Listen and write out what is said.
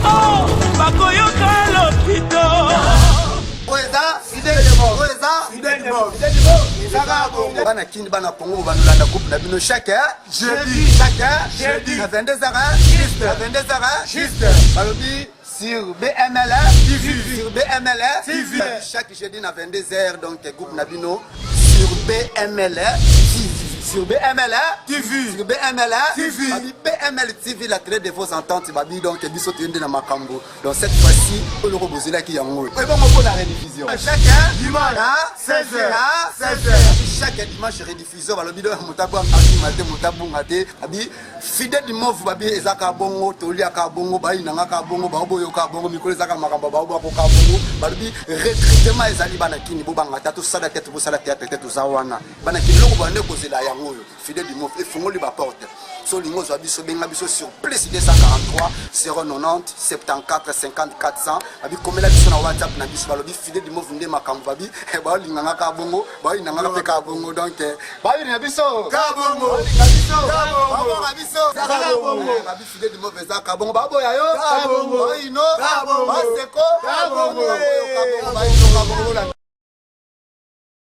Oh, bakoyoka lopito. Bana kini bana Congo banulanda groupe na bino chaque jeudi à 22h juste à 22h juste balobi sur BML TV sur BML TV chaque jeudi à 22h donc groupe na bino sur BML TV sur BML TV sur BML TV babi BML TV la télé de vos ententes babi donc biso tende na makambo donc cette fois-ci on le rebosela qui yango et bon on la rediffusion chaque dimanche à 16h chaque dimanche rediffusion balobi do mutabo amati maté mutabo ngate babi fidèle du move babi ezaka bongo tolia ka bongo bayi nanga ka bongo ba boyo ka bongo mikolo ezaka makambo ba ko ka bongo balobi recrutement ezali bana kini bo banga tatu sala tete bo sala tete tete zawana bana kini loko bande kozela yango fidèle du move et fongoli ba porte so lingo zo biso benga biso sur plus 243 090 74 50 400 abi komela biso na WhatsApp na biso balobi fidèle du move nde makambo babi ba linganga ka bongo ba inanga pe ka bongo donc ba na biso ka bongo biso ka bongo babi fidèle du move za ka bongo ba boya yo ka bongo ino ka bongo ba seko ka bongo ba ino ka bongo